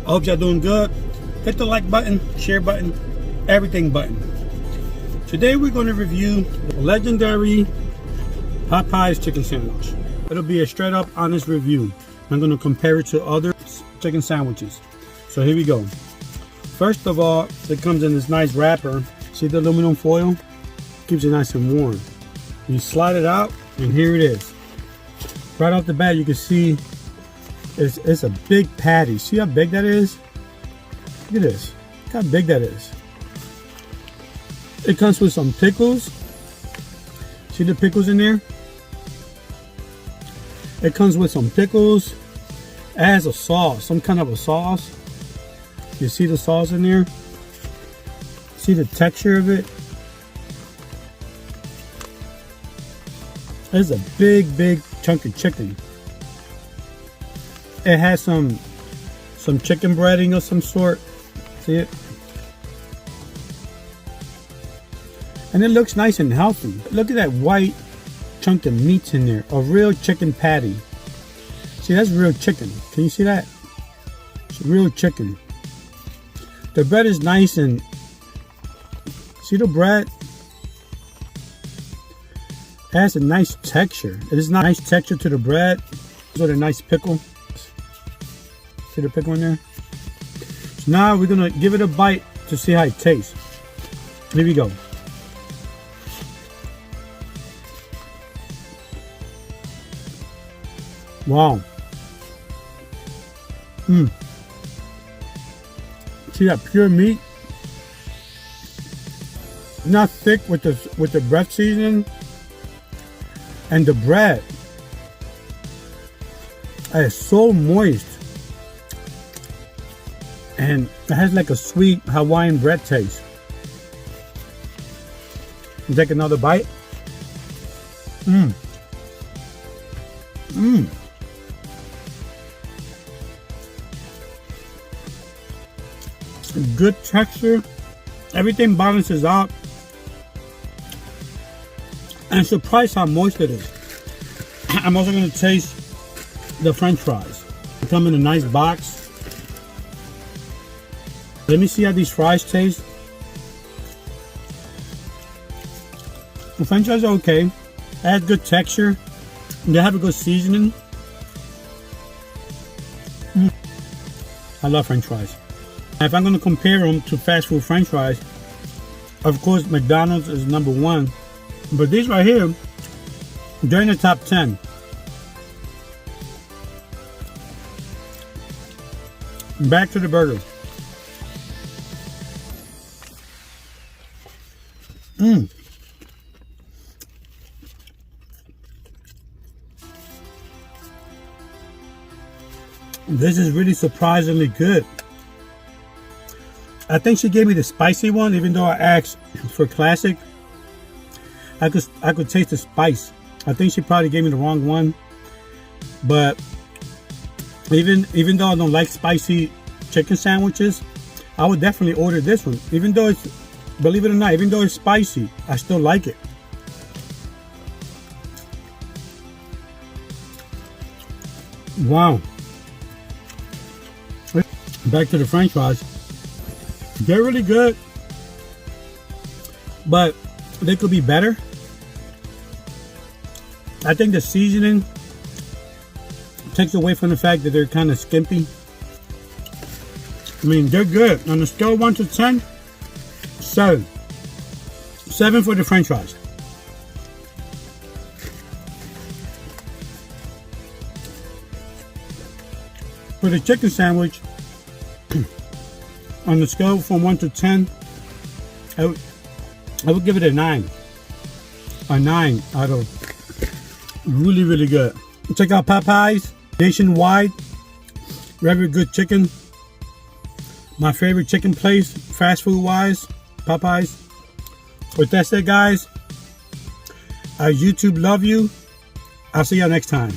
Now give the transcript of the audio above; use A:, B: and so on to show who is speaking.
A: I hope y'all doing good. Hit the like button, share button, everything button. Today we're going to review the legendary Popeyes chicken sandwich. It'll be a straight up honest review. I'm going to compare it to other chicken sandwiches. So here we go. First of all, it comes in this nice wrapper. See the aluminum foil? Keeps it nice and warm. You slide it out and here it is. Right off the bat you can see it's a big patty. See how big that is? Look at this. Look how big that is. It comes with some pickles. See the pickles in there? It comes with some pickles. It has a sauce, some kind of a sauce. You see the sauce in there? See the texture of it? It's a big chunk of chicken. It has some chicken breading of some sort. See it? And it looks nice and healthy. Look at that white chunk of meat in there. A real chicken patty. See, that's real chicken. Can you see that? It's real chicken. The bread is nice and see the bread? It has a nice texture. It is nice texture to the bread. With a nice pickle. See the pickle in there? So now we're gonna give it a bite to see how it tastes. Here we go. Wow. See that pure meat? Not thick with the bread seasoning. And the bread is so moist. And it has like a sweet Hawaiian bread taste. Take another bite. Good texture. Everything balances out. And surprised how moist it is. I'm also going to taste the French fries. They come in a nice box. Let me see how these fries taste. The French fries are okay. They have good texture. They have a good seasoning. I love French fries. If I'm going to compare them to fast food French fries, of course McDonald's is number one. But these right here, they're in the top 10. Back to the burger. This is really surprisingly good. I think she gave me the spicy one, even though I asked for classic. I could taste the spice. I think she probably gave me the wrong one. But even though I don't like spicy chicken sandwiches, I would definitely order this one. Even though it's, believe it or not, even though it's spicy, I still like it. Wow. Back to the French fries. They're really good, but they could be better. I think the seasoning takes away from the fact that they're kind of skimpy. I mean, they're good. On a scale of 1 to 10, 7. 7 for the French fries. For the chicken sandwich, on the scale from 1 to 10, I would give it a 9. A 9 out of really good. Check out Popeyes nationwide. Very good chicken. My favorite chicken place, fast food wise, Popeyes. With that said, guys, YouTube love you. I'll see y'all next time.